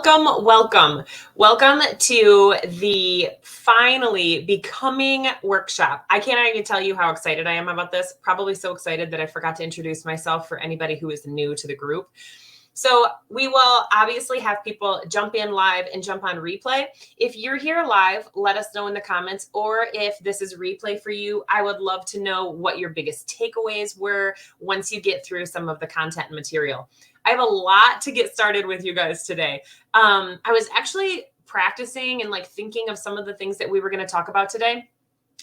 Welcome to the finally becoming workshop. I can't even tell you how excited I am about this. Probably so excited that I forgot to introduce myself for anybody who is new to the group. So we will obviously have people jump in live and jump on replay. If you're here live, let us know in the comments, or if this is replay for you, I would love to know what your biggest takeaways were once you get through some of the content and material. I have a lot to get started with you guys today. I was actually practicing and thinking of some of the things that we were going to talk about today.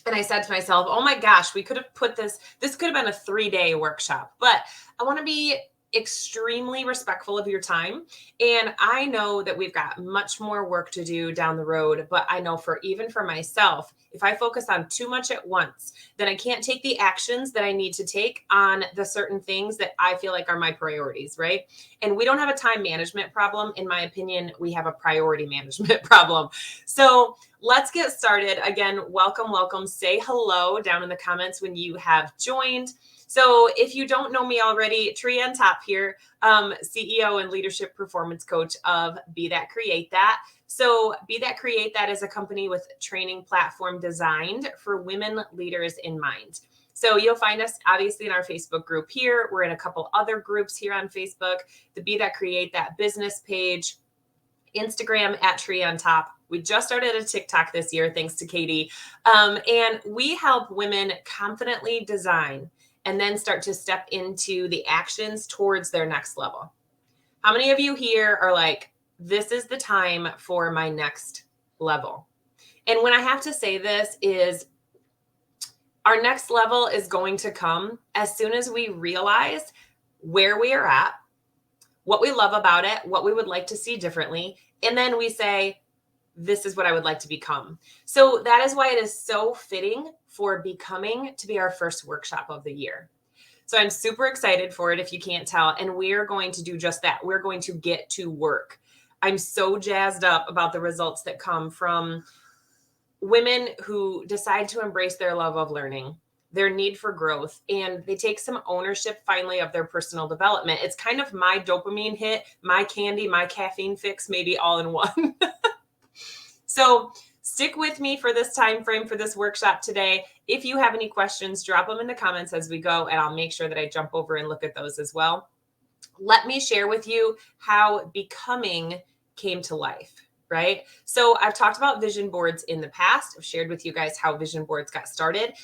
And I said to myself, oh my gosh, we could have put this could have been a 3-day workshop, but I want to be extremely respectful of your time. And I know that we've got much more work to do down the road, but I know even for myself, if I focus on too much at once, then I can't take the actions that I need to take on the certain things that I feel like are my priorities, right? And we don't have a time management problem. In my opinion, we have a priority management problem. So let's get started. Again, welcome. Say hello down in the comments when you have joined. So if you don't know me already, Trienne Topp here, CEO and leadership performance coach of Be That Create That. So Be That Create That is a company with training platform designed for women leaders in mind. So you'll find us obviously in our Facebook group here. We're in a couple other groups here on Facebook, the Be That Create That business page, Instagram at Trienne Topp. We just started a TikTok this year, thanks to Katie. And we help women confidently design and then start to step into the actions towards their next level. How many of you here are like, this is the time for my next level? And when I have to say this is our next level is going to come as soon as we realize where we are at, what we love about it, what we would like to see differently. And then we say, this is what I would like to become. So that is why it is so fitting for becoming to be our first workshop of the year. So I'm super excited for it if you can't tell. And we're going to do just that. We're going to get to work. I'm so jazzed up about the results that come from women who decide to embrace their love of learning, their need for growth, and they take some ownership finally of their personal development. It's kind of my dopamine hit, my candy, my caffeine fix, maybe all in one. So stick with me for this time frame for this workshop today. If you have any questions, drop them in the comments as we go, and I'll make sure that I jump over and look at those as well. Let me share with you how becoming came to life, right? So I've talked about vision boards in the past. I've shared with you guys how vision boards got started.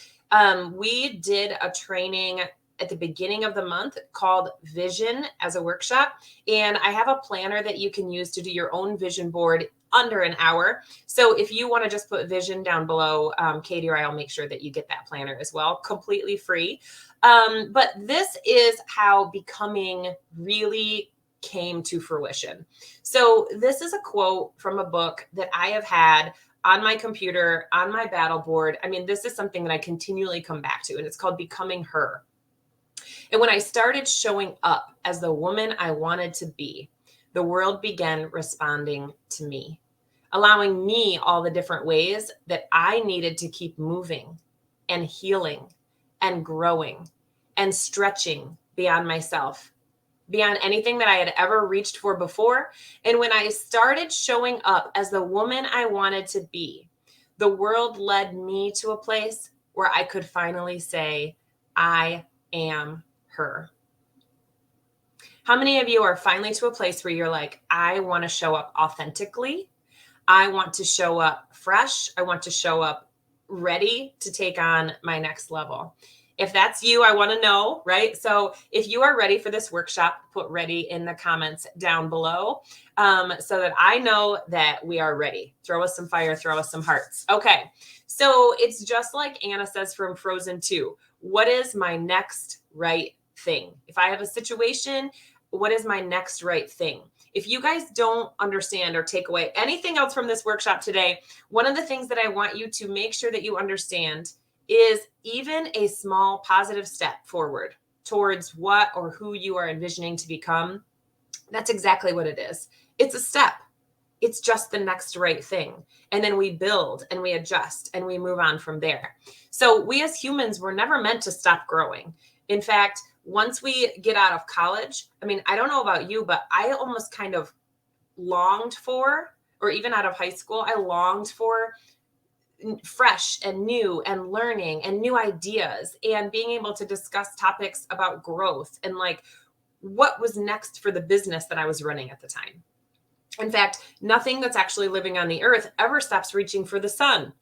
We did a training at the beginning of the month called Vision as a workshop. And I have a planner that you can use to do your own vision board under an hour. So if you want to just put vision down below, Katie or I will make sure that you get that planner as well, completely free. But this is how becoming really came to fruition. So this is a quote from a book that I have had on my computer, on my battle board. I mean, this is something that I continually come back to, and it's called Becoming Her. And when I started showing up as the woman I wanted to be, the world began responding to me, allowing me all the different ways that I needed to keep moving and healing and growing and stretching beyond myself, beyond anything that I had ever reached for before. And when I started showing up as the woman I wanted to be, the world led me to a place where I could finally say, I am her. How many of you are finally to a place where you're like, I want to show up authentically. I want to show up fresh. I want to show up ready to take on my next level. If that's you, I want to know, right? So if you are ready for this workshop, put ready in the comments down below so that I know that we are ready. Throw us some fire, throw us some hearts. Okay, so it's just like Anna says from Frozen 2. What is my next right thing? If I have a situation, what is my next right thing? If you guys don't understand or take away anything else from this workshop today, one of the things that I want you to make sure that you understand is even a small positive step forward towards what or who you are envisioning to become. That's exactly what it is. It's a step. It's just the next right thing. And then we build and we adjust and we move on from there. So we as humans were never meant to stop growing. In fact, once we get out of college, I mean, I don't know about you, but I almost kind of longed for, or even out of high school, I longed for fresh and new and learning and new ideas and being able to discuss topics about growth and like what was next for the business that I was running at the time. In fact, nothing that's actually living on the earth ever stops reaching for the sun.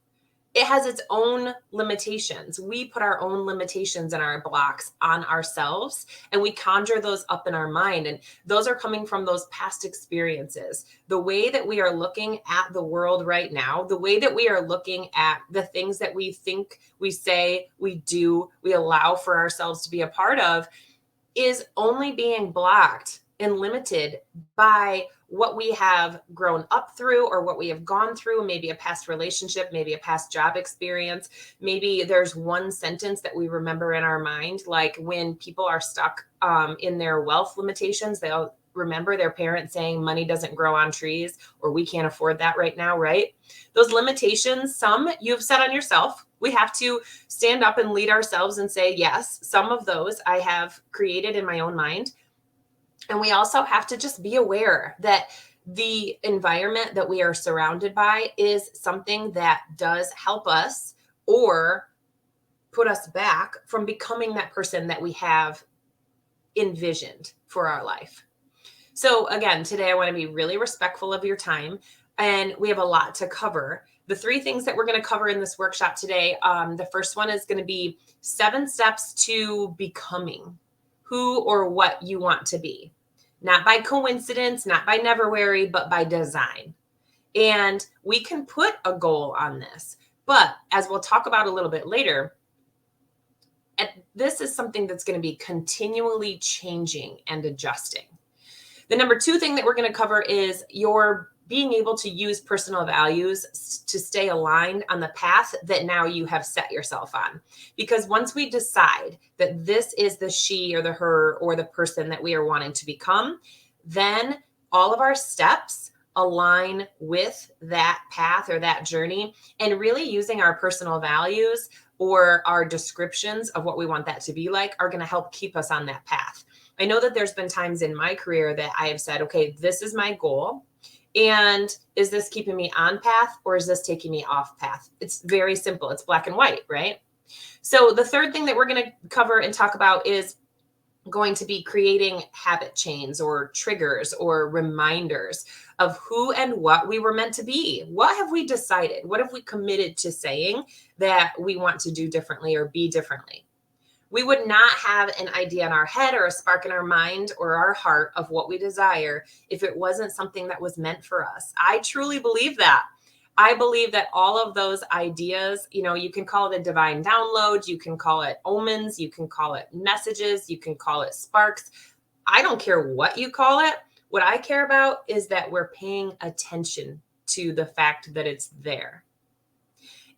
It has its own limitations. We put our own limitations and our blocks on ourselves, and we conjure those up in our mind. And those are coming from those past experiences. The way that we are looking at the world right now, the way that we are looking at the things that we think, we say, we do, we allow for ourselves to be a part of, is only being blocked and limited by what we have grown up through or what we have gone through, maybe a past relationship, maybe a past job experience. Maybe there's one sentence that we remember in our mind, like when people are stuck in their wealth limitations, they'll remember their parents saying money doesn't grow on trees, or we can't afford that right now, right? Those limitations, some you've set on yourself. We have to stand up and lead ourselves and say, yes, some of those I have created in my own mind. And we also have to just be aware that the environment that we are surrounded by is something that does help us or put us back from becoming that person that we have envisioned for our life. So again, today I want to be really respectful of your time, and we have a lot to cover. The 3 things that we're going to cover in this workshop today, the first one is going to be 7 steps to becoming who or what you want to be. Not by coincidence, not by never wary, but by design. And we can put a goal on this. But as we'll talk about a little bit later, this is something that's going to be continually changing and adjusting. The number 2 thing that we're going to cover is your being able to use personal values to stay aligned on the path that now you have set yourself on. Because once we decide that this is the she or the her or the person that we are wanting to become, then all of our steps align with that path or that journey, and really using our personal values or our descriptions of what we want that to be like are going to help keep us on that path. I know that there's been times in my career that I have said, okay, this is my goal. And is this keeping me on path or is this taking me off path? It's very simple. It's black and white, right? So the third thing that we're going to cover and talk about is going to be creating habit chains or triggers or reminders of who and what we were meant to be. What have we decided? What have we committed to saying that we want to do differently or be differently? We would not have an idea in our head or a spark in our mind or our heart of what we desire if it wasn't something that was meant for us. I truly believe that. I believe that all of those ideas, you can call it a divine download, you can call it omens, you can call it messages, you can call it sparks. I don't care what you call it. What I care about is that we're paying attention to the fact that it's there.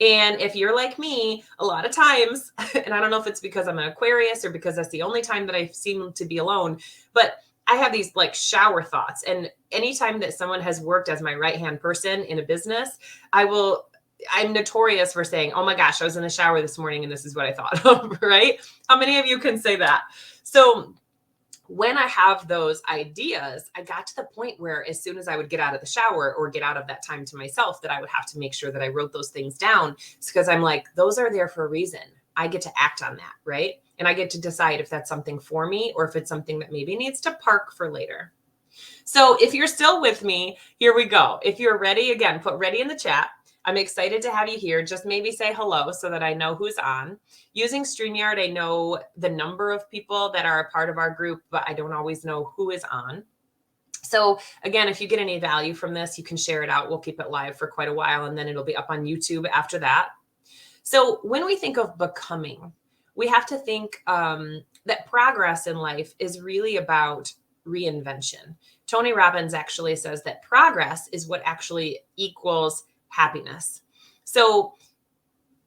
And if you're like me, a lot of times, and I don't know if it's because I'm an Aquarius or because that's the only time that I seem to be alone, but I have these like shower thoughts. And anytime that someone has worked as my right-hand person in a business, I'm notorious for saying, oh my gosh, I was in the shower this morning and this is what I thought of, right? How many of you can say that? So when I have those ideas, I got to the point where as soon as I would get out of the shower or get out of that time to myself, that I would have to make sure that I wrote those things down, because I'm like, those are there for a reason. I get to act on that, right? And I get to decide if that's something for me or if it's something that maybe needs to park for later. So if you're still with me, here we go. If you're ready, again, put ready in the chat. I'm excited to have you here. Just maybe say hello so that I know who's on. Using Streamyard, I know the number of people that are a part of our group, but I don't always know who is on. So again, if you get any value from this, you can share it out. We'll keep it live for quite a while, and then it'll be up on YouTube after that. So when we think of becoming, we have to think that progress in life is really about reinvention. Tony Robbins actually says that progress is what actually equals happiness. So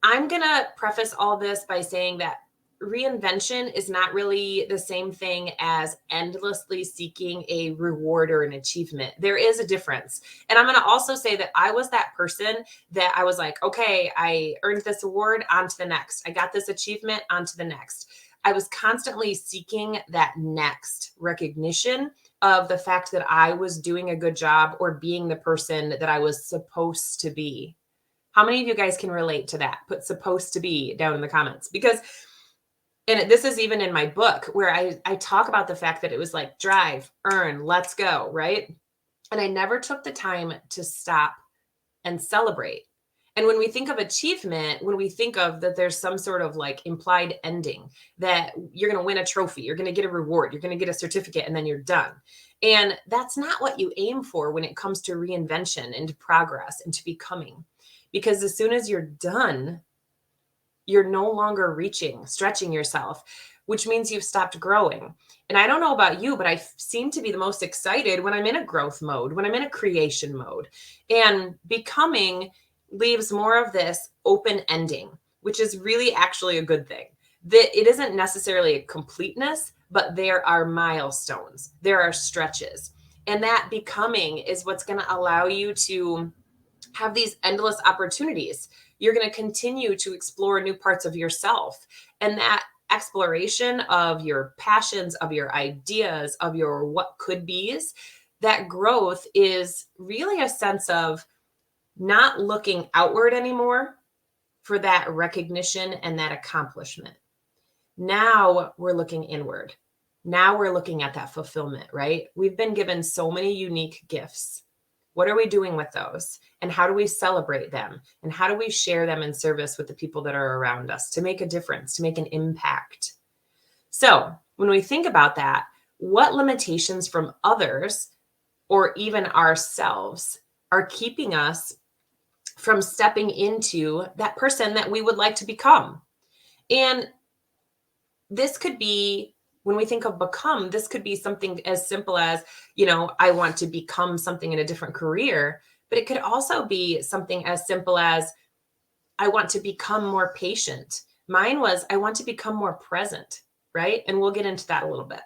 I'm going to preface all this by saying that reinvention is not really the same thing as endlessly seeking a reward or an achievement. There is a difference. And I'm going to also say that I was that person that I was like, okay, I earned this award, on to the next. I got this achievement, on to the next. I was constantly seeking that next recognition, of the fact that I was doing a good job or being the person that I was supposed to be. How many of you guys can relate to that? Put supposed to be down in the comments, because, and this is even in my book where I talk about the fact that it was like drive, earn, let's go, right? And I never took the time to stop and celebrate. And when we think of achievement, when we think of that there's some sort of like implied ending, that you're going to win a trophy, you're going to get a reward, you're going to get a certificate, and then you're done. And that's not what you aim for when it comes to reinvention and to progress and to becoming. Because as soon as you're done, you're no longer stretching yourself, which means you've stopped growing. And I don't know about you, but I seem to be the most excited when I'm in a growth mode, when I'm in a creation mode. And becoming leaves more of this open ending, which is really actually a good thing. That it isn't necessarily a completeness, but there are milestones, there are stretches. And that becoming is what's going to allow you to have these endless opportunities. You're going to continue to explore new parts of yourself. And that exploration of your passions, of your ideas, of your what could be's, that growth is really a sense of not looking outward anymore for that recognition and that accomplishment. Now we're looking inward. Now we're looking at that fulfillment, right? We've been given so many unique gifts. What are we doing with those? And how do we celebrate them? And how do we share them in service with the people that are around us to make a difference, to make an impact? So when we think about that, what limitations from others or even ourselves are keeping us from stepping into that person that we would like to become? And this could be, when we think of become, this could be something as simple as, I want to become something in a different career, but it could also be something as simple as, I want to become more patient. Mine was, I want to become more present, right? And we'll get into that a little bit.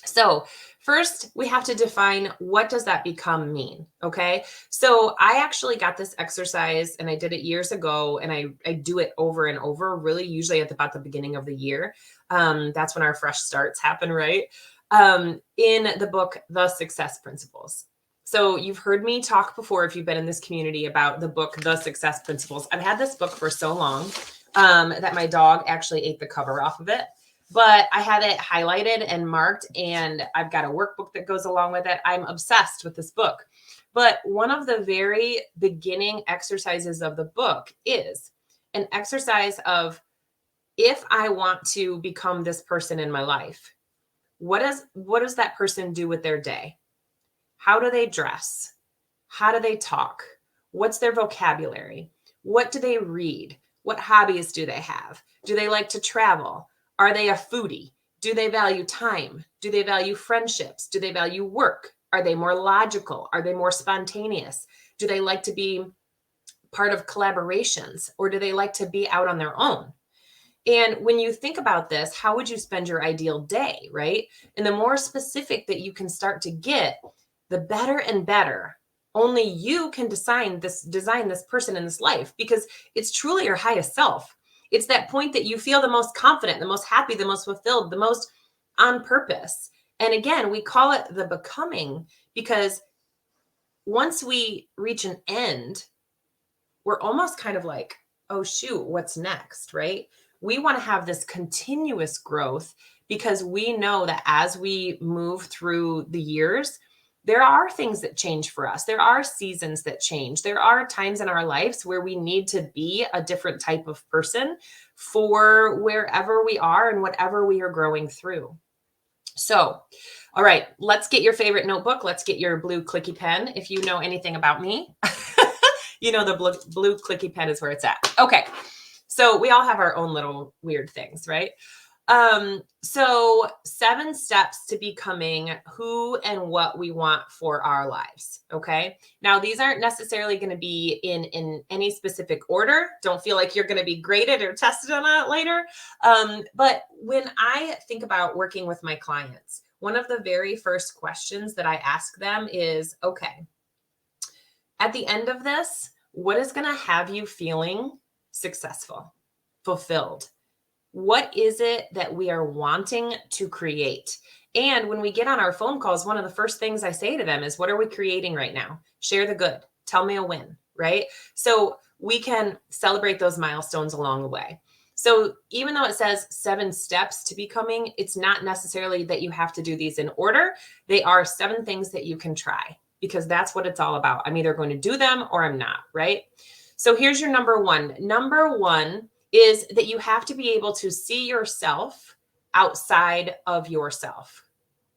So first, we have to define, what does that become mean? Okay. So I actually got this exercise and I did it years ago, and I do it over and over, really usually at about the beginning of the year. That's when our fresh starts happen, right? In the book, The Success Principles. So you've heard me talk before, if you've been in this community, about the book, The Success Principles. I've had this book for so long that my dog actually ate the cover off of it. But I have it highlighted and marked, and I've got a workbook that goes along with it. I'm obsessed with this book. But one of the very beginning exercises of the book is an exercise of, if I want to become this person in my life, what does that person do with their day? How do they dress? How do they talk? What's their vocabulary? What do they read? What hobbies do they have? Do they like to travel? Are they a foodie? Do they value time? Do they value friendships? Do they value work? Are they more logical? Are they more spontaneous? Do they like to be part of collaborations, or do they like to be out on their own? And when you think about this, how would you spend your ideal day, right? And the more specific that you can start to get, the better and better. Only you can design this person in this life, because it's truly your highest self. It's that point that you feel the most confident, the most happy, the most fulfilled, the most on purpose. And again, we call it the becoming, because once we reach an end, we're almost kind of like, oh shoot, what's next, right? We want to have this continuous growth, because we know that as we move through the years, there are things that change for us. There are seasons that change. There are times in our lives where we need to be a different type of person for wherever we are and whatever we are growing through. So, all right, let's get your favorite notebook. Let's get your blue clicky pen. If you know anything about me, you know the blue clicky pen is where it's at. Okay, so we all have our own little weird things, right? So 7 steps to becoming who and what we want for our lives. Okay. Now, these aren't necessarily going to be in any specific order. Don't feel like you're going to be graded or tested on that later. But when I think about working with my clients, one of the very first questions that I ask them is, okay, at the end of this, what is going to have you feeling successful, fulfilled? What is it that we are wanting to create? And when we get on our phone calls, one of the first things I say to them is, what are we creating right now? Share the good. Tell me a win, right? So we can celebrate those milestones along the way. So even though it says 7 steps to becoming, it's not necessarily that you have to do these in order. They are 7 things that you can try, because that's what it's all about. I'm either going to do them or I'm not, right? So here's your number one. Number one is that you have to be able to see yourself outside of yourself.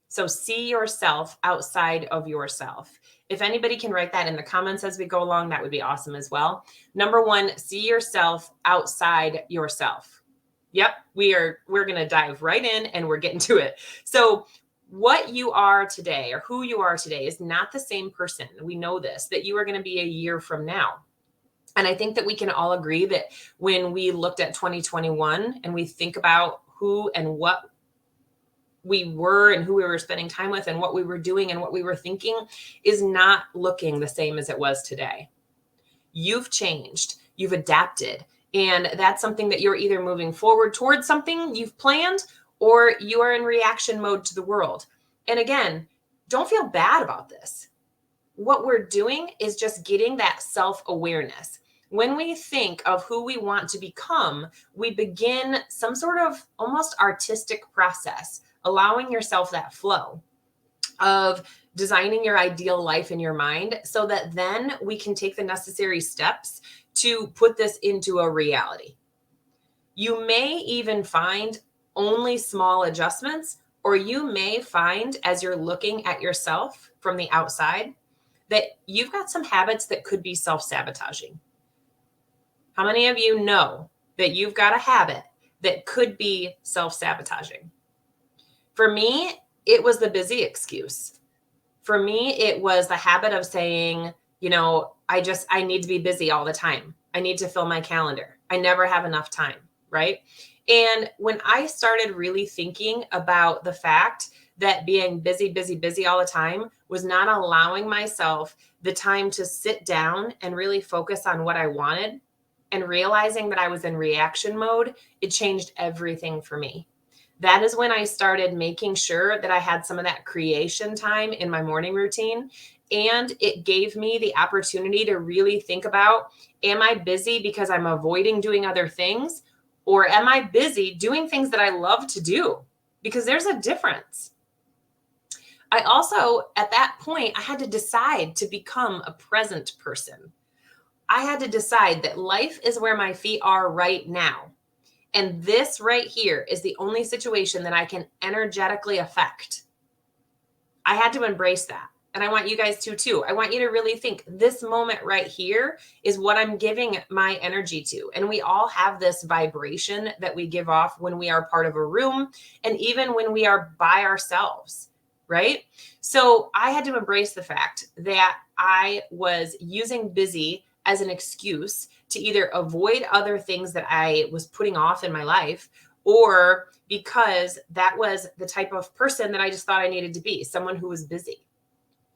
So see yourself outside of yourself. If anybody can write that in the comments as we go along, that would be awesome as well. Number one, see yourself outside yourself. Yep, we're going to dive right in and we're getting to it. So what you are today, or who you are today, is not the same person. We know this, that you are going to be a year from now. And I think that we can all agree that when we looked at 2021 and we think about who and what we were and who we were spending time with and what we were doing and what we were thinking is not looking the same as it was today. You've changed, you've adapted, and that's something that you're either moving forward towards something you've planned, or you are in reaction mode to the world. And again, don't feel bad about this. What we're doing is just getting that self-awareness. When we think of who we want to become, we begin some sort of almost artistic process, allowing yourself that flow of designing your ideal life in your mind, so that then we can take the necessary steps to put this into a reality. You may even find only small adjustments, or you may find, as you're looking at yourself from the outside, that you've got some habits that could be self-sabotaging. How many of you know that you've got a habit that could be self-sabotaging? For me, it was the busy excuse. For me, it was the habit of saying, I need to be busy all the time. I need to fill my calendar. I never have enough time, right? And when I started really thinking about the fact that being busy all the time was not allowing myself the time to sit down and really focus on what I wanted, and realizing that I was in reaction mode, it changed everything for me. That is when I started making sure that I had some of that creation time in my morning routine. And it gave me the opportunity to really think about, am I busy because I'm avoiding doing other things? Or am I busy doing things that I love to do? Because there's a difference. I also, at that point, I had to decide to become a present person. I had to decide that life is where my feet are right now. And this right here is the only situation that I can energetically affect. I had to embrace that. And I want you guys to too. I want you to really think, this moment right here is what I'm giving my energy to. And we all have this vibration that we give off when we are part of a room, and even when we are by ourselves, right? So I had to embrace the fact that I was using busy as an excuse to either avoid other things that I was putting off in my life, or because that was the type of person that I just thought I needed to be, someone who was busy.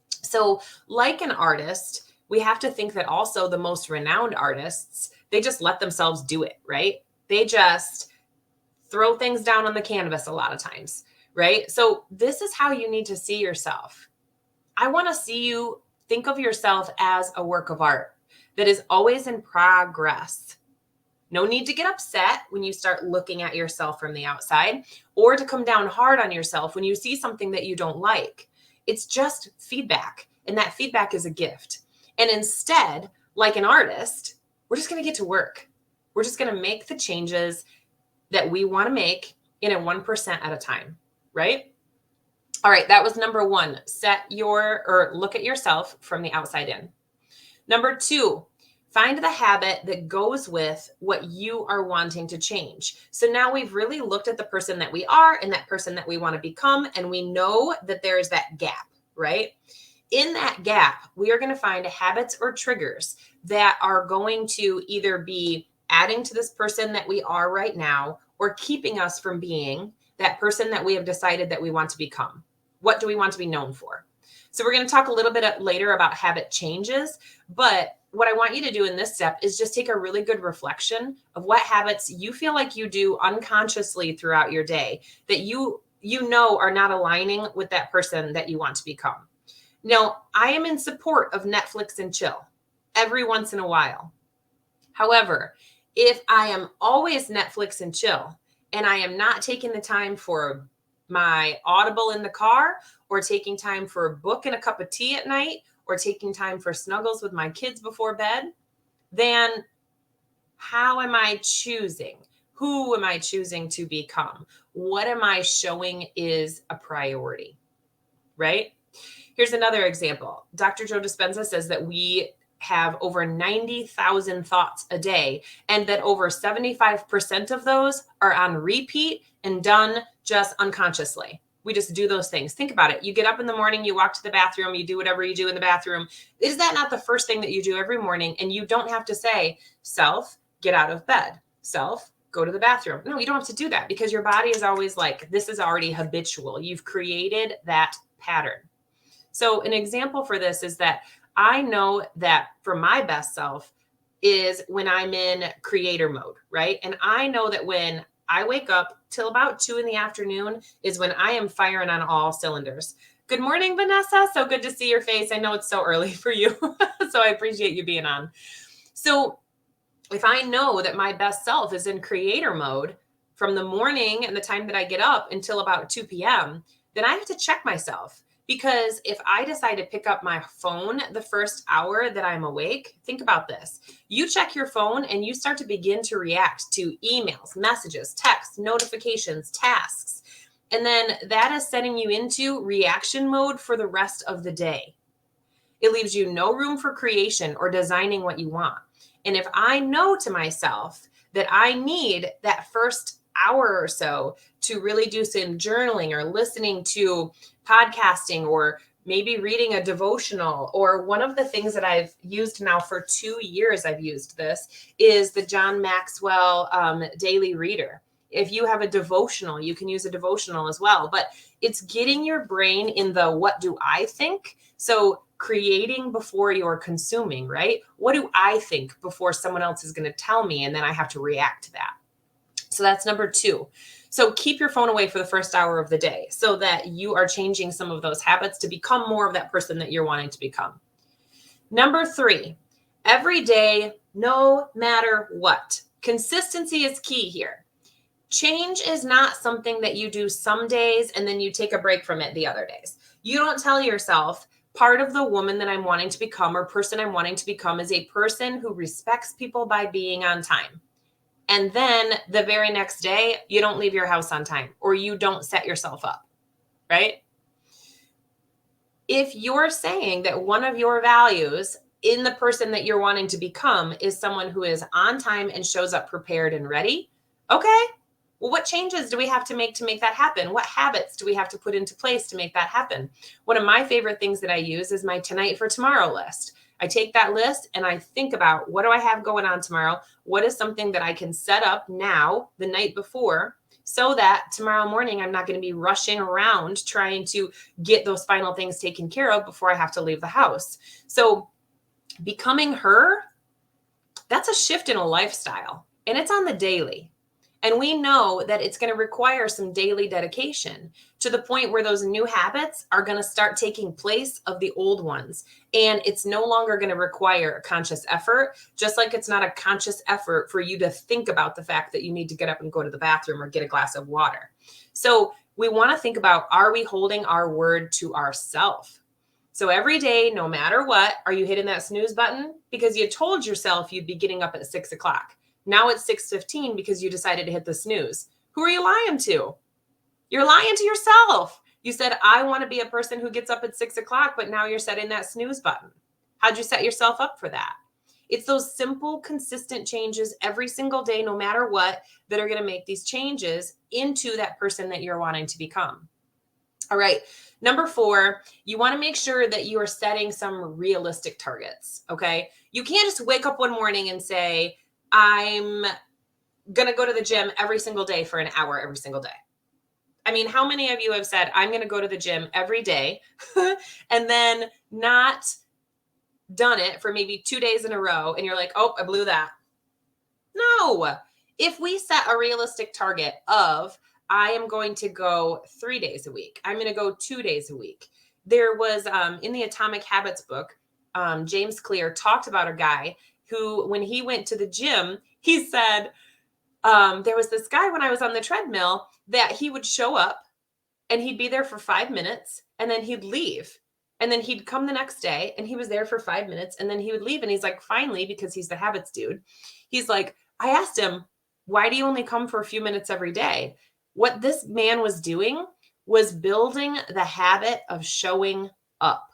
So like an artist, we have to think that also the most renowned artists, they just let themselves do it, right? They just throw things down on the canvas a lot of times, right? So this is how you need to see yourself. I want to see you think of yourself as a work of art that is always in progress. No need to get upset when you start looking at yourself from the outside, or to come down hard on yourself when you see something that you don't like. It's just feedback, and that feedback is a gift. And instead, like an artist, we're just going to get to work. We're just going to make the changes that we want to make in a 1% at a time, right? All right, that was number one. Look at yourself from the outside in. Number two, find the habit that goes with what you are wanting to change. So now we've really looked at the person that we are and that person that we want to become, and we know that there's that gap, right? In that gap, we are going to find habits or triggers that are going to either be adding to this person that we are right now, or keeping us from being that person that we have decided that we want to become. What do we want to be known for? So we're going to talk a little bit later about habit changes, but what I want you to do in this step is just take a really good reflection of what habits you feel like you do unconsciously throughout your day that you are not aligning with that person that you want to become. Now, I am in support of Netflix and chill every once in a while. However, if I am always Netflix and chill and I am not taking the time for my Audible in the car, or taking time for a book and a cup of tea at night, or taking time for snuggles with my kids before bed, then how am I choosing? Who am I choosing to become? What am I showing is a priority, right? Here's another example. Dr. Joe Dispenza says that we have over 90,000 thoughts a day, and that over 75% of those are on repeat and done just unconsciously. We just do those things. Think about it. You get up in the morning, you walk to the bathroom, you do whatever you do in the bathroom. Is that not the first thing that you do every morning? And you don't have to say, self, get out of bed. Self, go to the bathroom. No, you don't have to do that, because your body is always like, this is already habitual. You've created that pattern. So an example for this is that I know that for my best self is when I'm in creator mode, right? And I know that when I wake up till about 2 p.m. is when I am firing on all cylinders. Good morning, Vanessa. So good to see your face. I know it's so early for you, so I appreciate you being on. So if I know that my best self is in creator mode from the morning and the time that I get up until about 2 p.m., then I have to check myself. Because if I decide to pick up my phone the first hour that I'm awake, think about this. You check your phone and you start to begin to react to emails, messages, texts, notifications, tasks. And then that is setting you into reaction mode for the rest of the day. It leaves you no room for creation or designing what you want. And if I know to myself that I need that first hour or so to really do some journaling or listening to podcasting, or maybe reading a devotional, or one of the things that I've used now for 2 years, I've used this, is the John Maxwell Daily Reader. If you have a devotional, you can use a devotional as well, but it's getting your brain in the what do I think? So creating before you're consuming, right? What do I think before someone else is going to tell me, and then I have to react to that. So that's number 2. So keep your phone away for the first hour of the day so that you are changing some of those habits to become more of that person that you're wanting to become. Number 3, every day, no matter what. Consistency is key here. Change is not something that you do some days and then you take a break from it the other days. You don't tell yourself, part of the woman that I'm wanting to become or person I'm wanting to become is a person who respects people by being on time. And then the very next day, you don't leave your house on time, or you don't set yourself up, right? If you're saying that one of your values in the person that you're wanting to become is someone who is on time and shows up prepared and ready, okay, well, what changes do we have to make that happen? What habits do we have to put into place to make that happen? One of my favorite things that I use is my tonight for tomorrow list. I take that list and I think about, what do I have going on tomorrow? What is something that I can set up now the night before so that tomorrow morning I'm not going to be rushing around trying to get those final things taken care of before I have to leave the house. So becoming her, that's a shift in a lifestyle, and it's on the daily. And we know that it's going to require some daily dedication to the point where those new habits are going to start taking place of the old ones. And it's no longer going to require a conscious effort, just like it's not a conscious effort for you to think about the fact that you need to get up and go to the bathroom or get a glass of water. So we want to think about, are we holding our word to ourselves? So every day, no matter what, are you hitting that snooze button? Because you told yourself you'd be getting up at 6 o'clock. Now it's 6:15 because you decided to hit the snooze. Who are you lying to? You're lying to yourself. You said, I want to be a person who gets up at 6 o'clock, but now you're setting that snooze button. How'd you set yourself up for that? It's those simple, consistent changes every single day, no matter what, that are going to make these changes into that person that you're wanting to become. All right. Number 4, you want to make sure that you are setting some realistic targets. Okay. You can't just wake up one morning and say, I'm going to go to the gym every single day for an hour every single day. I mean, how many of you have said, I'm going to go to the gym every day and then not done it for maybe 2 days in a row, and you're like, oh, I blew that? No. If we set a realistic target of, I am going to go 3 days a week. I'm going to go 2 days a week. There was in the Atomic Habits book, James Clear talked about a guy who, when he went to the gym, he said, there was this guy when I was on the treadmill that he would show up and he'd be there for 5 minutes and then he'd leave. And then he'd come the next day and he was there for 5 minutes and then he would leave. And he's like, finally, because he's the habits dude, he's like, I asked him, why do you only come for a few minutes every day? What this man was doing was building the habit of showing up.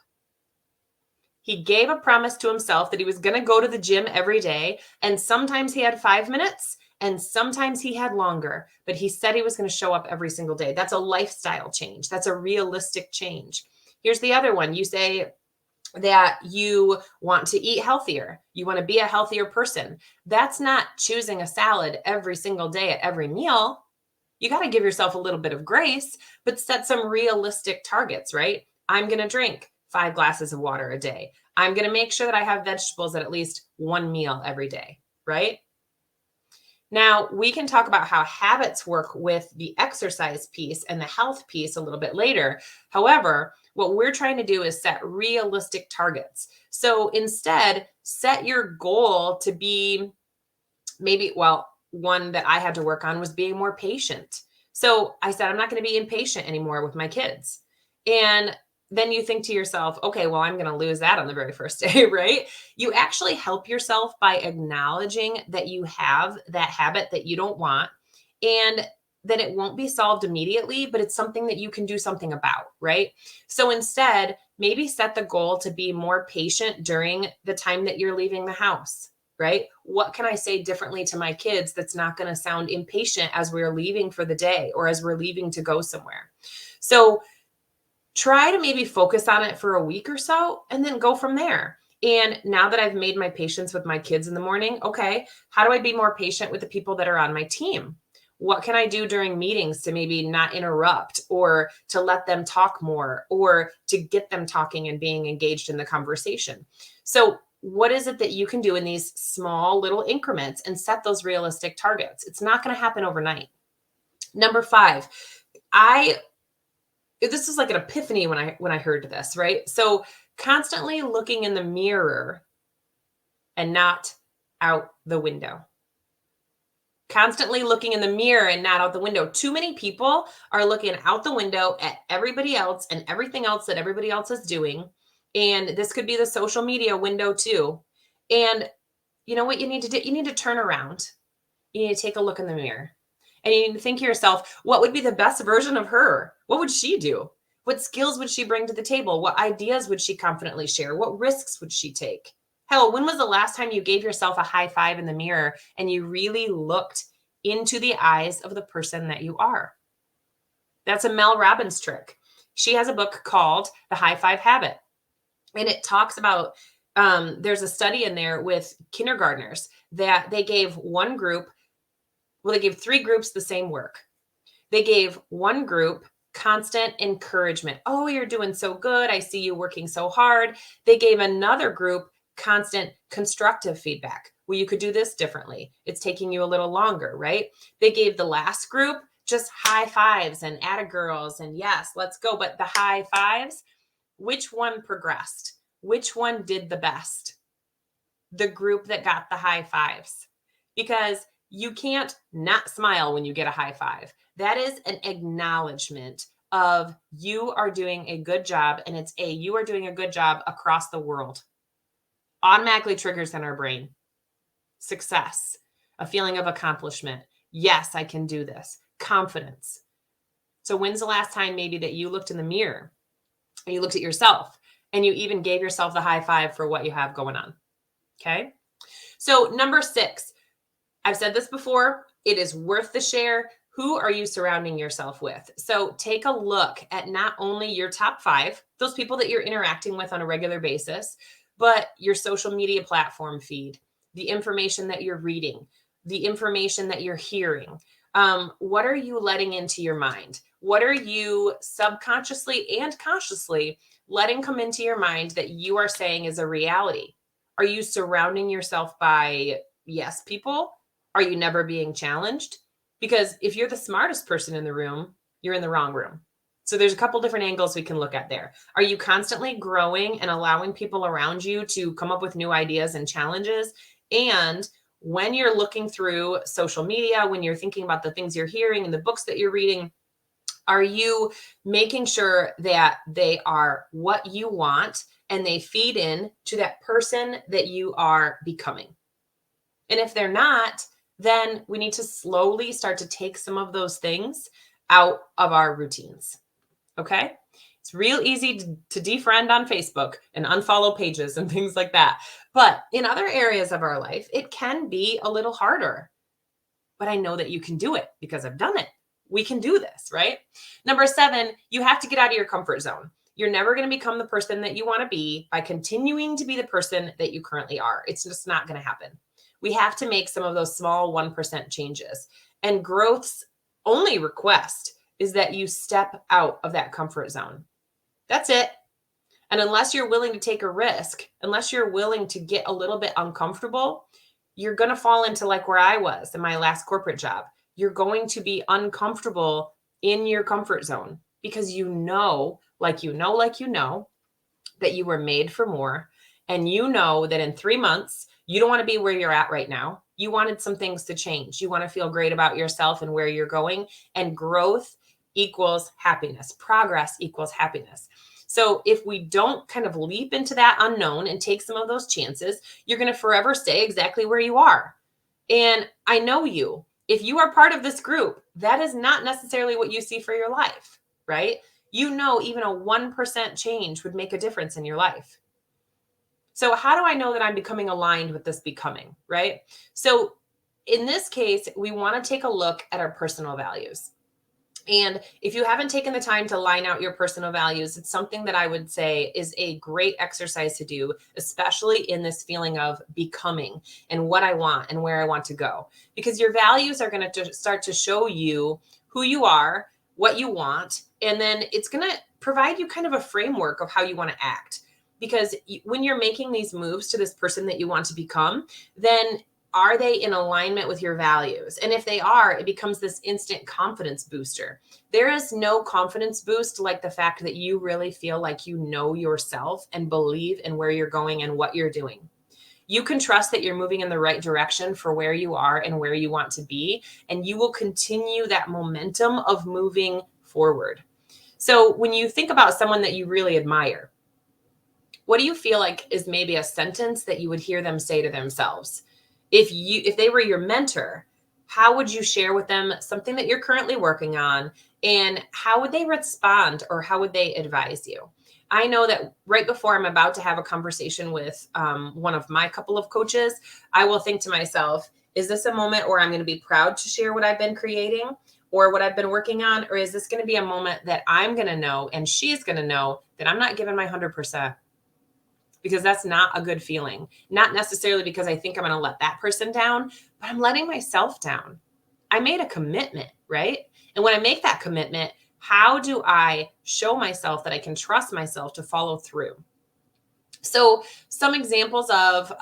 He gave a promise to himself that he was going to go to the gym every day. And sometimes he had 5 minutes and sometimes he had longer, but he said he was going to show up every single day. That's a lifestyle change. That's a realistic change. Here's the other one. You say that you want to eat healthier. You want to be a healthier person. That's not choosing a salad every single day at every meal. You got to give yourself a little bit of grace, but set some realistic targets, right? I'm going to drink 5 glasses of water a day. I'm going to make sure that I have vegetables at least 1 meal every day, right? Now, we can talk about how habits work with the exercise piece and the health piece a little bit later. However, what we're trying to do is set realistic targets. So instead, set your goal to be one that I had to work on was being more patient. So I said, I'm not going to be impatient anymore with my kids. And then you think to yourself, okay, well, I'm going to lose that on the very first day, right? You actually help yourself by acknowledging that you have that habit that you don't want and that it won't be solved immediately, but it's something that you can do something about, right? So instead, maybe set the goal to be more patient during the time that you're leaving the house, right? What can I say differently to my kids that's not going to sound impatient as we're leaving for the day or as we're leaving to go somewhere? So try to maybe focus on it for a week or so and then go from there. And now that I've made my patience with my kids in the morning, okay, how do I be more patient with the people that are on my team? What can I do during meetings to maybe not interrupt or to let them talk more or to get them talking and being engaged in the conversation? So what is it that you can do in these small little increments and set those realistic targets? It's not going to happen overnight. Number 5, this is like an epiphany when I heard this, right? So constantly looking in the mirror and not out the window. Constantly looking in the mirror and not out the window. Too many people are looking out the window at everybody else and everything else that everybody else is doing. And this could be the social media window too. And you know what you need to do? You need to turn around. You need to take a look in the mirror. And you need to think to yourself, what would be the best version of her? What would she do? What skills would she bring to the table? What ideas would she confidently share? What risks would she take? Hell, when was the last time you gave yourself a high five in the mirror and you really looked into the eyes of the person that you are? That's a Mel Robbins trick. She has a book called The High Five Habit. And it talks about, there's a study in there with kindergartners that they gave one group, they gave 3 groups the same work. They gave one group constant encouragement. Oh, you're doing so good. I see you working so hard. They gave another group constant constructive feedback. Well, you could do this differently. It's taking you a little longer, right? They gave the last group just high fives and atta girls and yes, let's go. But the high fives, which one progressed? Which one did the best? The group that got the high fives. Because you can't not smile when you get a high five. That is an acknowledgement of you are doing a good job, and it's you are doing a good job across the world. Automatically triggers in our brain. Success, a feeling of accomplishment. Yes, I can do this. Confidence. So when's the last time maybe that you looked in the mirror and you looked at yourself and you even gave yourself the high five for what you have going on? Okay. So number 6, I've said this before, it is worth the share. Who are you surrounding yourself with? So take a look at not only your top 5, those people that you're interacting with on a regular basis, but your social media platform feed, the information that you're reading, the information that you're hearing. What are you letting into your mind? What are you subconsciously and consciously letting come into your mind that you are saying is a reality? Are you surrounding yourself by yes people? Are you never being challenged? Because if you're the smartest person in the room, you're in the wrong room. So there's a couple different angles we can look at there. Are you constantly growing and allowing people around you to come up with new ideas and challenges? And when you're looking through social media, when you're thinking about the things you're hearing and the books that you're reading, are you making sure that they are what you want and they feed in to that person that you are becoming? And if they're not, then we need to slowly start to take some of those things out of our routines. Okay? It's real easy to defriend on Facebook and unfollow pages and things like that. But in other areas of our life, it can be a little harder. But I know that you can do it because I've done it. We can do this, right? Number 7, you have to get out of your comfort zone. You're never going to become the person that you want to be by continuing to be the person that you currently are. It's just not going to happen. We have to make some of those small 1% changes. And growth's only request is that you step out of that comfort zone. That's it. And unless you're willing to take a risk, unless you're willing to get a little bit uncomfortable, you're going to fall into like where I was in my last corporate job. You're going to be uncomfortable in your comfort zone because you know that you were made for more. And you know that in 3 months, you don't want to be where you're at right now. You wanted some things to change. You want to feel great about yourself and where you're going. And growth equals happiness. Progress equals happiness. So if we don't kind of leap into that unknown and take some of those chances, you're going to forever stay exactly where you are. And I know you. If you are part of this group, that is not necessarily what you see for your life, right? You know, even a 1% change would make a difference in your life. So how do I know that I'm becoming aligned with this becoming, right? So in this case, we want to take a look at our personal values. And if you haven't taken the time to line out your personal values, it's something that I would say is a great exercise to do, especially in this feeling of becoming and what I want and where I want to go. Because your values are going to start to show you who you are, what you want, and then it's going to provide you kind of a framework of how you want to act. Because when you're making these moves to this person that you want to become, then are they in alignment with your values? And if they are, it becomes this instant confidence booster. There is no confidence boost like the fact that you really feel like you know yourself and believe in where you're going and what you're doing. You can trust that you're moving in the right direction for where you are and where you want to be, and you will continue that momentum of moving forward. So when you think about someone that you really admire, what do you feel like is maybe a sentence that you would hear them say to themselves? If they were your mentor, how would you share with them something that you're currently working on, and how would they respond or how would they advise you? I know that right before I'm about to have a conversation with one of my couple of coaches, I will think to myself, is this a moment where I'm going to be proud to share what I've been creating or what I've been working on? Or is this going to be a moment that I'm going to know and she's going to know that I'm not giving my 100%? Because that's not a good feeling. Not necessarily because I think I'm going to let that person down, but I'm letting myself down. I made a commitment, right? And when I make that commitment, how do I show myself that I can trust myself to follow through? So some examples of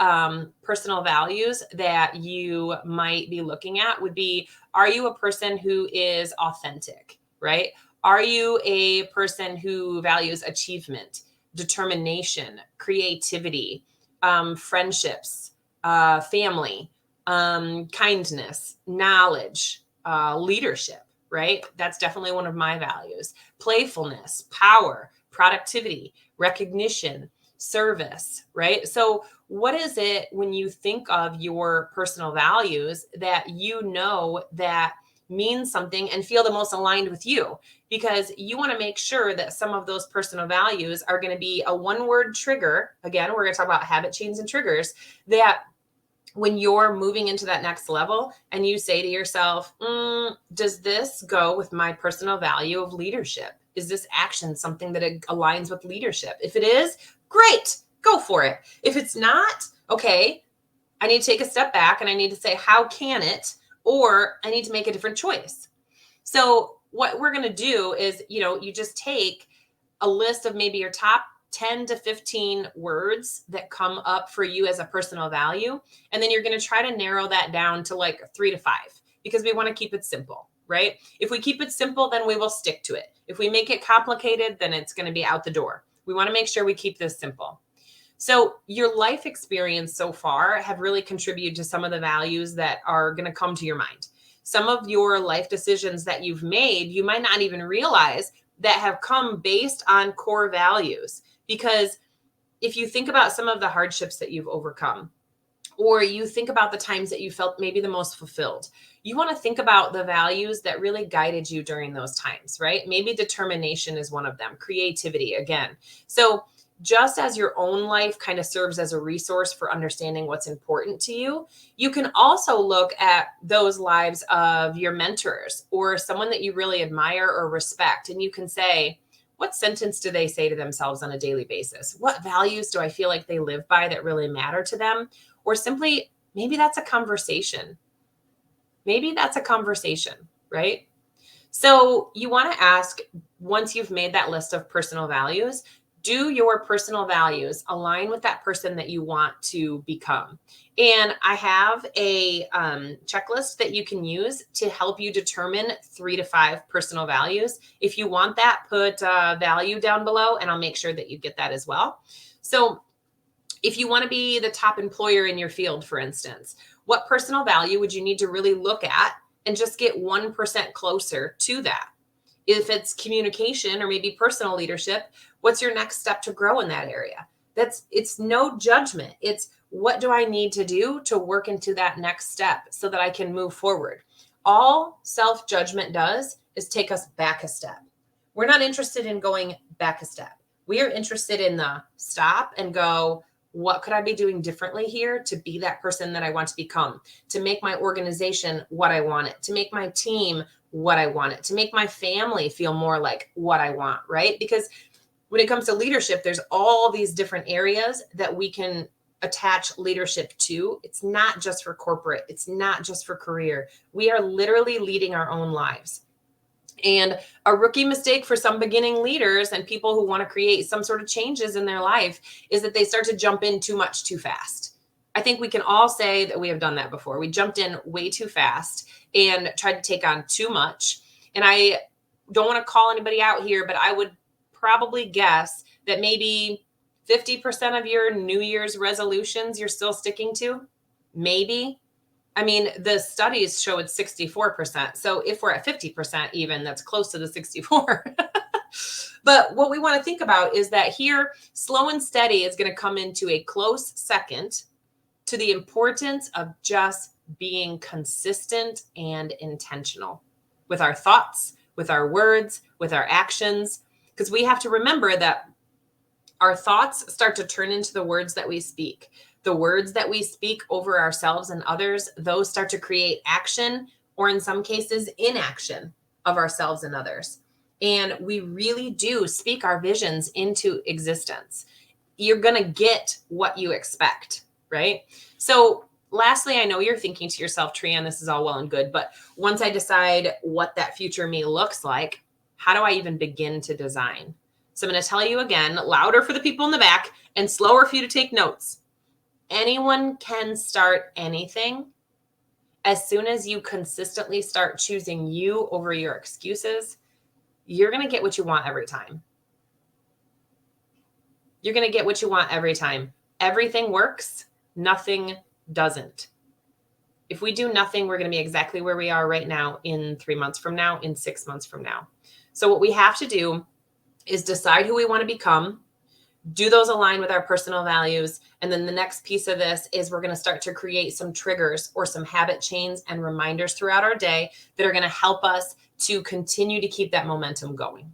personal values that you might be looking at would be, are you a person who is authentic, right? Are you a person who values achievement, determination, creativity, friendships, family, kindness, knowledge, leadership, right? That's definitely one of my values. Playfulness, power, productivity, recognition, service, right? So what is it when you think of your personal values that you know that means something and feel the most aligned with you? Because you want to make sure that some of those personal values are going to be a one-word trigger. Again, we're going to talk about habit chains and triggers, that when you're moving into that next level and you say to yourself, does this go with my personal value of leadership? Is this action something that aligns with leadership? If it is, great, go for it. If it's not, okay, I need to take a step back and I need to say, how can it? Or I need to make a different choice. So what we're going to do is, you just take a list of maybe your top 10 to 15 words that come up for you as a personal value. And then you're going to try to narrow that down to like 3 to 5. because we want to keep it simple, right? If we keep it simple, then we will stick to it. If we make it complicated, then it's going to be out the door. We want to make sure we keep this simple. So your life experience so far have really contributed to some of the values that are going to come to your mind. Some of your life decisions that you've made, you might not even realize that have come based on core values. Because if you think about some of the hardships that you've overcome, or you think about the times that you felt maybe the most fulfilled, you want to think about the values that really guided you during those times, right? Maybe determination is one of them, creativity again. So just as your own life kind of serves as a resource for understanding what's important to you, you can also look at those lives of your mentors or someone that you really admire or respect. And you can say, what sentence do they say to themselves on a daily basis? What values do I feel like they live by that really matter to them? Or simply, maybe that's a conversation. Maybe that's a conversation, right? So you want to ask, once you've made that list of personal values, do your personal values align with that person that you want to become? And I have a checklist that you can use to help you determine 3 to 5 personal values. If you want that, put value down below, and I'll make sure that you get that as well. So if you want to be the top employer in your field, for instance, what personal value would you need to really look at and just get 1% closer to that? If it's communication or maybe personal leadership, what's your next step to grow in that area? It's no judgment. It's what do I need to do to work into that next step so that I can move forward? All self-judgment does is take us back a step. We're not interested in going back a step. We are interested in the stop and go, what could I be doing differently here to be that person that I want to become, to make my organization what I want it, to make my team what I want it, to make my family feel more like what I want, right? Because when it comes to leadership, there's all these different areas that we can attach leadership to. It's not just for corporate. It's not just for career. We are literally leading our own lives. And a rookie mistake for some beginning leaders and people who want to create some sort of changes in their life is that they start to jump in too much too fast. I think we can all say that we have done that before. We jumped in way too fast and tried to take on too much. And I don't want to call anybody out here, but I would probably guess that maybe 50% of your New Year's resolutions you're still sticking to. Maybe. I mean, the studies show it's 64%. So if we're at 50% even, that's close to the 64. But what we want to think about is that here, slow and steady is going to come into a close second to the importance of just being consistent and intentional with our thoughts, with our words, with our actions, because we have to remember that our thoughts start to turn into the words that we speak. The words that we speak over ourselves and others, those start to create action, or in some cases, inaction of ourselves and others. And we really do speak our visions into existence. You're going to get what you expect, right? So lastly, I know you're thinking to yourself, Trienne, this is all well and good, but once I decide what that future me looks like, how do I even begin to design? So I'm going to tell you again, louder for the people in the back and slower for you to take notes. Anyone can start anything as soon as you consistently start choosing you over your excuses. You're going to get what you want every time. You're going to get what you want every time. Everything works. Nothing doesn't. If we do nothing, we're going to be exactly where we are right now in 3 months from now, in 6 months from now. So what we have to do is decide who we want to become. Do those align with our personal values? And then the next piece of this is we're going to start to create some triggers or some habit chains and reminders throughout our day that are going to help us to continue to keep that momentum going.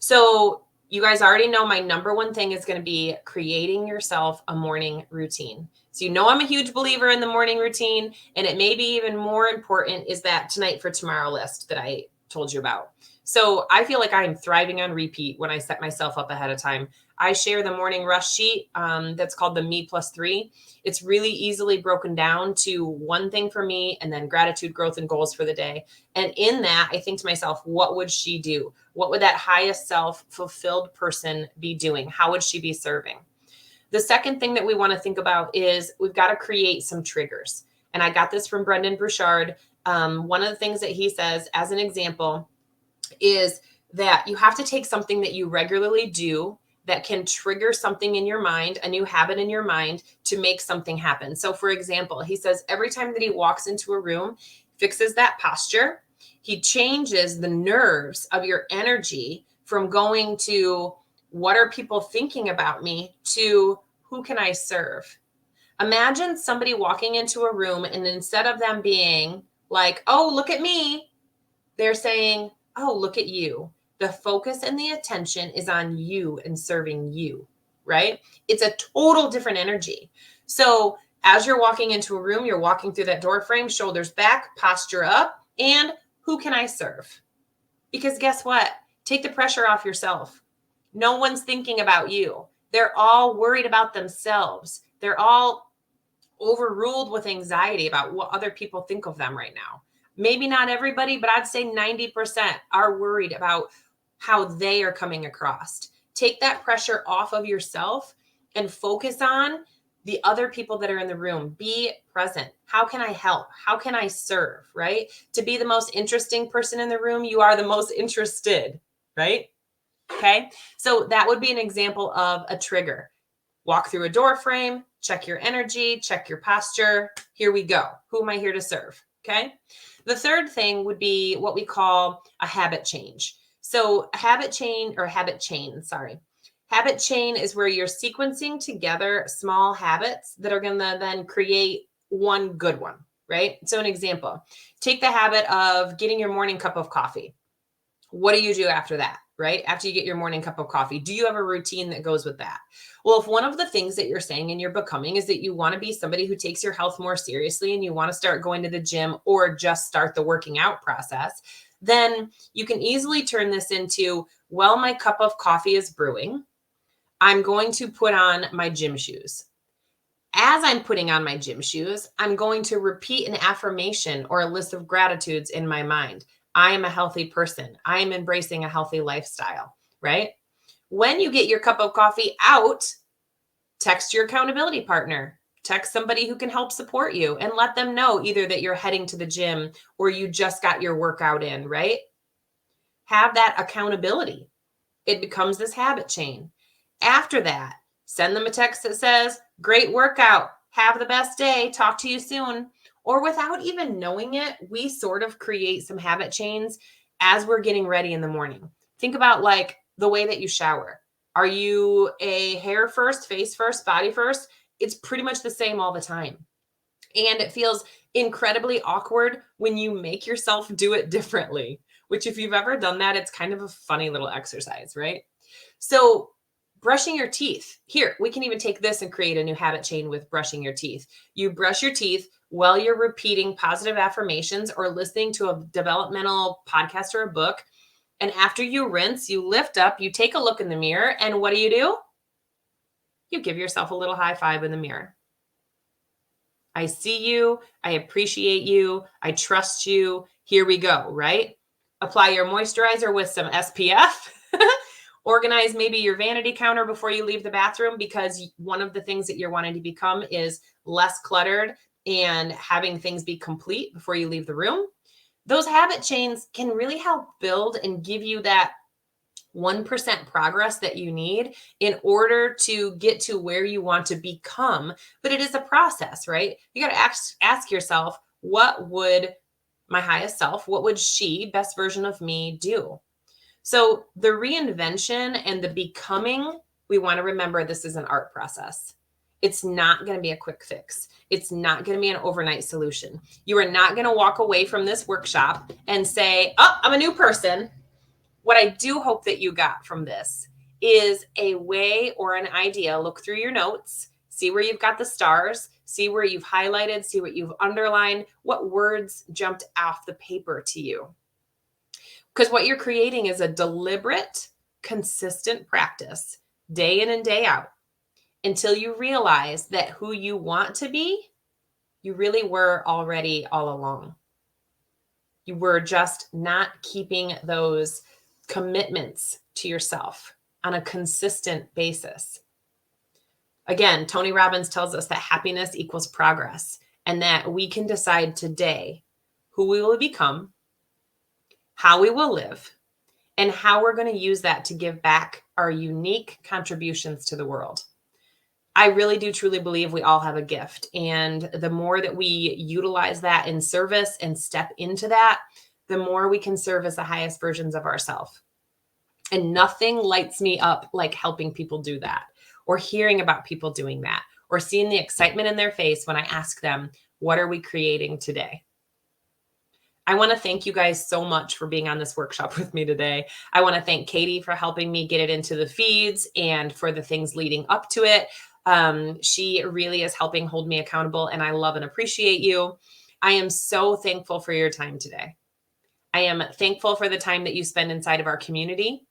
So you guys already know my number one thing is going to be creating yourself a morning routine. So you know I'm a huge believer in the morning routine, and it may be even more important is that tonight for tomorrow list that I told you about. So I feel like I'm thriving on repeat when I set myself up ahead of time. I share the morning rush sheet that's called the Me Plus 3. It's really easily broken down to one thing for me and then gratitude, growth, and goals for the day. And in that, I think to myself, what would she do? What would that highest self fulfilled person be doing? How would she be serving? The second thing that we want to think about is we've got to create some triggers. And I got this from Brendan Burchard. One of the things that he says as an example is that you have to take something that you regularly do that can trigger something in your mind, a new habit in your mind, to make something happen. So for example, he says every time that he walks into a room, fixes that posture, he changes the nerves of your energy from going to what are people thinking about me to who can I serve? Imagine somebody walking into a room and instead of them being like, oh, look at me, they're saying, oh, look at you. The focus and the attention is on you and serving you, right? It's a total different energy. So as you're walking into a room, you're walking through that door frame, shoulders back, posture up, and who can I serve? Because guess what? Take the pressure off yourself. No one's thinking about you. They're all worried about themselves. They're all overruled with anxiety about what other people think of them right now. Maybe not everybody, but I'd say 90% are worried about how they are coming across. Take that pressure off of yourself and focus on the other people that are in the room. Be present. How can I help? How can I serve, right? To be the most interesting person in the room, you are the most interested, right? Okay. So that would be an example of a trigger. Walk through a door frame, check your energy, check your posture. Here we go. Who am I here to serve? Okay. The third thing would be what we call a habit change. So a habit chain is where you're sequencing together small habits that are going to then create one good one, right? So an example, take the habit of getting your morning cup of coffee. What do you do after that, right? After you get your morning cup of coffee, do you have a routine that goes with that? Well, if one of the things that you're saying and you're becoming is that you want to be somebody who takes your health more seriously and you want to start going to the gym or just start the working out process, then you can easily turn this into, well, my cup of coffee is brewing. I'm going to put on my gym shoes. As I'm putting on my gym shoes, I'm going to repeat an affirmation or a list of gratitudes in my mind. I am a healthy person. I am embracing a healthy lifestyle, right? When you get your cup of coffee out, text your accountability partner, text somebody who can help support you and let them know either that you're heading to the gym or you just got your workout in, right? Have that accountability. It becomes this habit chain. After that, send them a text that says, great workout, have the best day, talk to you soon. Or without even knowing it, we sort of create some habit chains as we're getting ready in the morning. Think about like the way that you shower. Are you a hair first, face first, body first? It's pretty much the same all the time. And it feels incredibly awkward when you make yourself do it differently, which if you've ever done that, it's kind of a funny little exercise, right? So brushing your teeth. Here, we can even take this and create a new habit chain with brushing your teeth. You brush your teeth while you're repeating positive affirmations or listening to a developmental podcast or a book. And after you rinse, you lift up, you take a look in the mirror, and what do? You give yourself a little high five in the mirror. I see you. I appreciate you. I trust you. Here we go, right? Apply your moisturizer with some SPF. Organize maybe your vanity counter before you leave the bathroom, because one of the things that you're wanting to become is less cluttered and having things be complete before you leave the room. Those habit chains can really help build and give you that 1% progress that you need in order to get to where you want to become. But it is a process, right? You got to ask yourself, what would my highest self, what would she, best version of me, do? So the reinvention and the becoming, we want to remember this is an art process. It's not going to be a quick fix. It's not going to be an overnight solution. You are not going to walk away from this workshop and say, oh, I'm a new person. What I do hope that you got from this is a way or an idea. Look through your notes, see where you've got the stars, see where you've highlighted, see what you've underlined, what words jumped off the paper to you. Because what you're creating is a deliberate, consistent practice day in and day out until you realize that who you want to be, you really were already all along. You were just not keeping those commitments to yourself on a consistent basis. Again, Tony Robbins tells us that happiness equals progress and that we can decide today who we will become, how we will live, and how we're going to use that to give back our unique contributions to the world. I really do truly believe we all have a gift. And the more that we utilize that in service and step into that, the more we can serve as the highest versions of ourselves. And nothing lights me up like helping people do that, or hearing about people doing that, or seeing the excitement in their face when I ask them, what are we creating today? I want to thank you guys so much for being on this workshop with me today. I want to thank Katie for helping me get it into the feeds and for the things leading up to it. She really is helping hold me accountable, and I love and appreciate you. I am so thankful for your time today. I am thankful for the time that you spend inside of our community.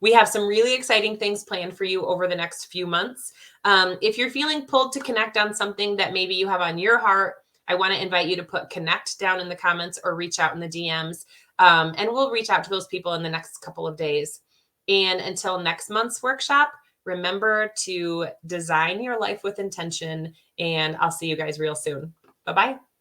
We have some really exciting things planned for you over the next few months. If you're feeling pulled to connect on something that maybe you have on your heart, I want to invite you to put connect down in the comments or reach out in the DMs. And we'll reach out to those people in the next couple of days. And until next month's workshop, remember to design your life with intention. And I'll see you guys real soon. Bye-bye.